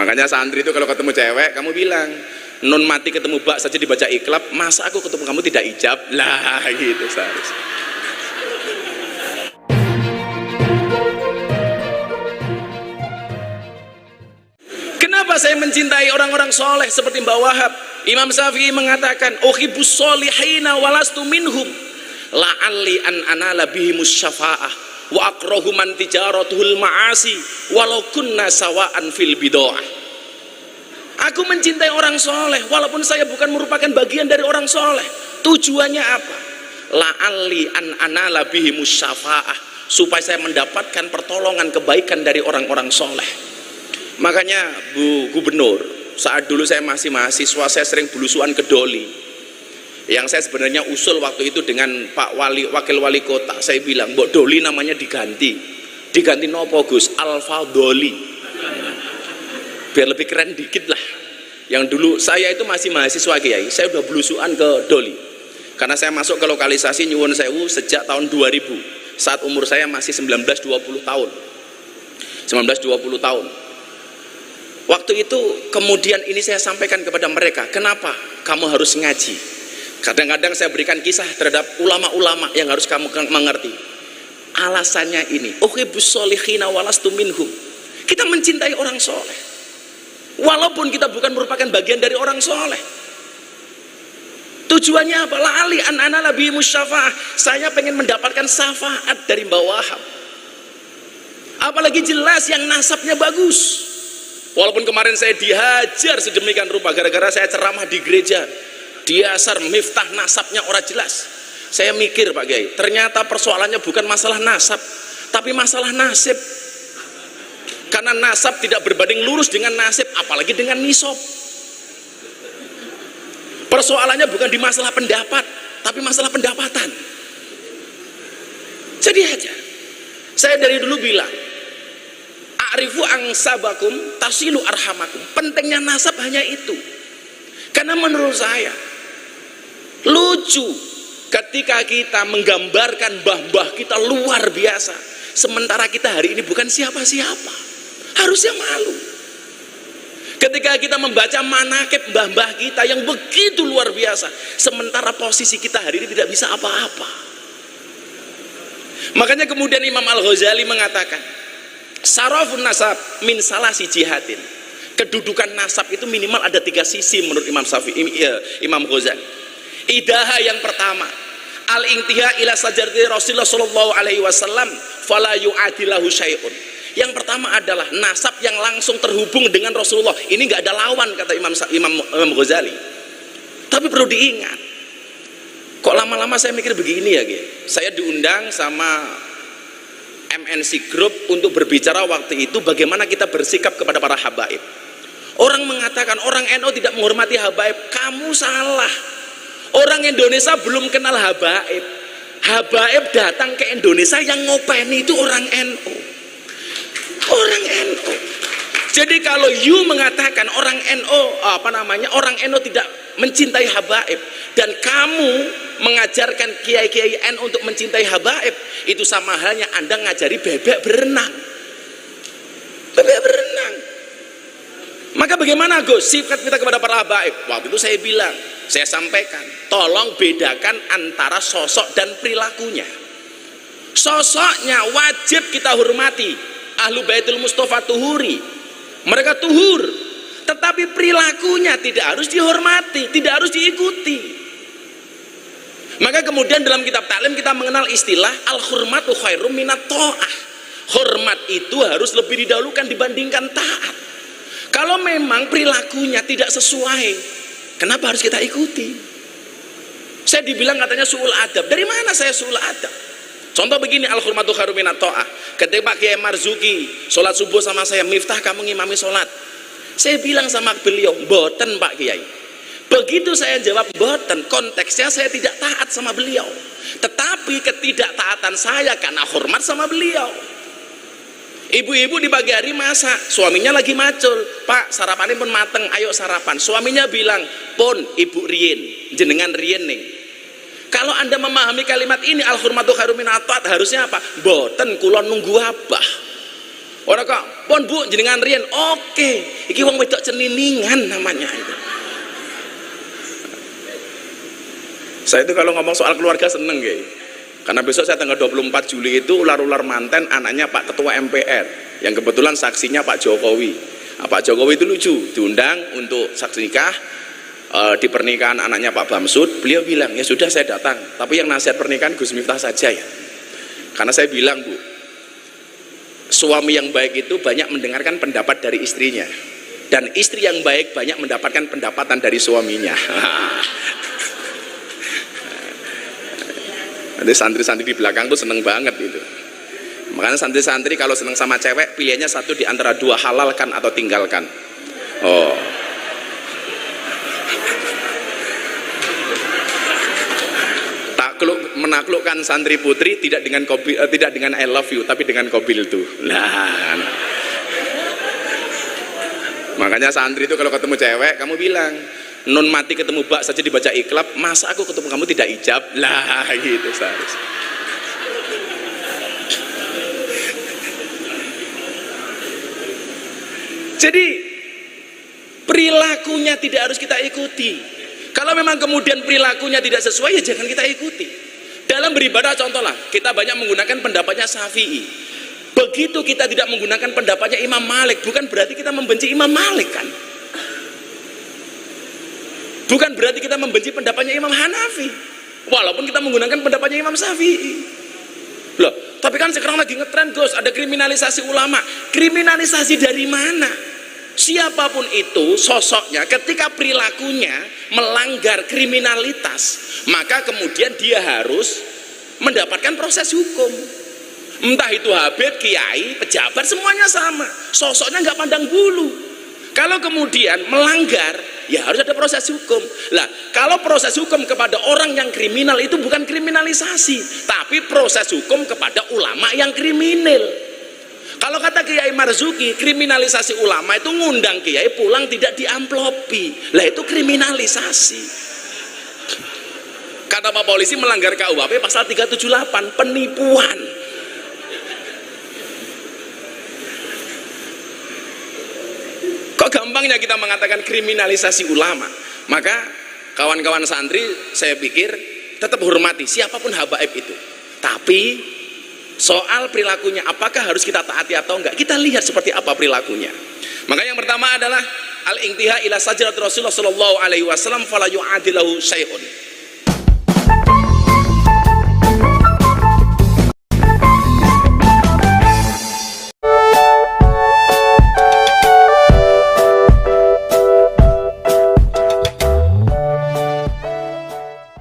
Makanya santri itu kalau ketemu cewek kamu bilang, non mati ketemu bak saja dibaca iklab, masa aku ketemu kamu tidak ijab lah, gitu seharusnya. Kenapa saya mencintai orang-orang soleh seperti Mbak Wahab? Imam Syafi'i mengatakan, uhibbus solihina walastu minhum la'alli an anala bihimus syafa'ah wa akrahu man tijaratuhul ma'asi walau kunna sawa'an fil bid'ah. Aku mencintai orang soleh walaupun saya bukan merupakan bagian dari orang soleh. Tujuannya apa? La'alli an anala bihimus syafa'ah, supaya saya mendapatkan pertolongan kebaikan dari orang-orang soleh. Makanya Bu Gubernur, saat dulu saya masih mahasiswa, saya sering belusuan ke Doli. Yang saya sebenarnya usul waktu itu dengan Pak Wakil Wali Kota, saya bilang, Mbok Doli namanya diganti nopo Gus? Alfa Doli, biar lebih keren dikit lah. Yang dulu saya itu masih mahasiswa Kiai, saya udah belusuan ke Doli, karena saya masuk ke lokalisasi Nyuwun Sewu sejak tahun 2000, saat umur saya masih 19-20 tahun. Waktu itu kemudian ini saya sampaikan kepada mereka, kenapa kamu harus ngaji? Kadang-kadang saya berikan kisah terhadap ulama-ulama yang harus kamu mengerti. Alasannya ini, uhibbus solihina walastu minhum. Kita mencintai orang soleh walaupun kita bukan merupakan bagian dari orang soleh. Tujuannya apa? La'ali an anala bihimus syafa'ah. Saya pengen mendapatkan syafaat dari Mbak Wahab. Apalagi jelas yang nasabnya bagus. Walaupun kemarin saya dihajar sedemikian rupa gara-gara saya ceramah di gereja, diasar miftah nasabnya orang jelas. Saya mikir Pak Kiai, ternyata persoalannya bukan masalah nasab, tapi masalah nasib. Karena nasab tidak berbanding lurus dengan nasib, apalagi dengan nisab. Persoalannya bukan di masalah pendapat, tapi masalah pendapatan. Jadi aja, saya dari dulu bilang, a'rifu angsabakum tasilu arhamakum. Pentingnya nasab hanya itu. Karena menurut saya lucu ketika kita menggambarkan mbah-mbah kita luar biasa, sementara kita hari ini bukan siapa-siapa. Harusnya malu ketika kita membaca manakib mbah-mbah kita yang begitu luar biasa, sementara posisi kita hari ini tidak bisa apa-apa. Makanya kemudian Imam Al-Ghazali mengatakan, sarafun nasab min salasi jihadin. Kedudukan nasab itu minimal ada 3 sisi menurut Imam Syafi'i, Imam Ghazali. Idaha yang pertama, al-intiha ila sajarati Rasulullah sallallahu alaihi wasallam fala yu'adilahu syai'un. Yang pertama adalah nasab yang langsung terhubung dengan Rasulullah. Ini enggak ada lawan kata Imam Ghazali. Tapi perlu diingat, kok lama-lama saya mikir begini ya, saya diundang sama MNC Group untuk berbicara waktu itu bagaimana kita bersikap kepada para habaib. Orang mengatakan orang NU tidak menghormati habaib. Kamu salah. Orang Indonesia belum kenal habaib. Habaib datang ke Indonesia, yang ngopeni itu orang NU. Orang NU. Jadi kalau you mengatakan orang NU, orang NU tidak mencintai habaib, dan kamu mengajarkan kiai-kiai NU untuk mencintai habaib, itu sama halnya Anda ngajari bebek berenang. Bebek berenang. Maka bagaimana Gus sifat kita kepada para habaib? Waktu itu saya bilang, saya sampaikan, tolong bedakan antara sosok dan perilakunya. Sosoknya wajib kita hormati. Ahlu Baitul Mustafa tuhuri, mereka tuhur, tetapi perilakunya tidak harus dihormati, tidak harus diikuti. Maka kemudian dalam kitab taklim kita mengenal istilah al-hurmatu khairum minat ta'ah. Hormat itu harus lebih didahulukan dibandingkan taat. Kalau memang perilakunya tidak sesuai, kenapa harus kita ikuti? Saya dibilang katanya su'ul adab. Dari mana saya su'ul adab? Contoh begini, al-hurmatu khairum minat ta'ah. Ketika Pak Kiai Marzuki sholat subuh sama saya, Miftah kamu ngimami sholat, saya bilang sama beliau, boten Pak Kiai. Begitu saya jawab boten, konteksnya saya tidak taat sama beliau, tetapi ketidaktaatan saya karena hormat sama beliau. Ibu-ibu di pagi hari masak, suaminya lagi macul, Pak sarapannya pun mateng, ayo sarapan. Suaminya bilang, pun ibu rien, jenengan rien nih. Kalau Anda memahami kalimat ini, al-hurmatu khairum minat ta'ah, harusnya apa? Boten kulon nunggu abah. Orang kok pon Bu jenengan riyen, oke iki wong wedok ceniningan namanya itu. Saya itu kalau ngomong soal keluarga seneng ya, karena besok saya tanggal 24 Juli itu ular-ular manten anaknya Pak Ketua MPR yang kebetulan saksinya Pak Jokowi. Nah, Pak Jokowi itu lucu, diundang untuk saksi nikah di pernikahan anaknya Pak Bamsud. Beliau bilang, ya sudah saya datang, tapi yang nasihat pernikahan Gus Miftah saja ya. Karena saya bilang Bu, suami yang baik itu banyak mendengarkan pendapat dari istrinya, dan istri yang baik banyak mendapatkan pendapatan dari suaminya. Nanti santri-santri di belakang tuh seneng banget itu. Makanya santri-santri kalau seneng sama cewek pilihannya satu di antara dua, halalkan atau tinggalkan. Oh. Menaklukkan santri putri tidak dengan I love you tapi dengan kobil tuh. Nah. Makanya santri itu kalau ketemu cewek kamu bilang, non mati ketemu bak saja dibaca iklab, masa aku ketemu kamu tidak ijab lah gitu seharusnya. Jadi perilakunya tidak harus kita ikuti. Kalau memang kemudian perilakunya tidak sesuai ya jangan kita ikuti. Dalam beribadah contohlah kita banyak menggunakan pendapatnya Syafi'i. Begitu kita tidak menggunakan pendapatnya Imam Malik, bukan berarti kita membenci Imam Malik kan? Bukan berarti kita membenci pendapatnya Imam Hanafi, walaupun kita menggunakan pendapatnya Imam Syafi'i. Loh, tapi kan sekarang lagi ngetren Gus, ada kriminalisasi ulama. Kriminalisasi dari mana? Siapapun itu sosoknya, ketika perilakunya melanggar kriminalitas, maka kemudian dia harus mendapatkan proses hukum. Entah itu habib, kiai, pejabat, semuanya sama. Sosoknya nggak pandang bulu. Kalau kemudian melanggar, ya harus ada proses hukum. Lah, kalau proses hukum kepada orang yang kriminal itu bukan kriminalisasi, tapi proses hukum kepada ulama yang kriminal. Kalau kata Kiai Marzuki, kriminalisasi ulama itu ngundang kiai pulang tidak diamplopi. Lah itu kriminalisasi. Kata Pak Polisi melanggar KUHP pasal 378, penipuan. Kok gampangnya kita mengatakan kriminalisasi ulama? Maka kawan-kawan santri saya pikir tetap hormati siapapun habaib itu. Tapi soal perilakunya apakah harus kita taati atau enggak? Kita lihat seperti apa perilakunya. Maka yang pertama adalah al-intiha ila sajrat Rasulullah sallallahu alaihi wasallam fala yu'adilahu syai'un.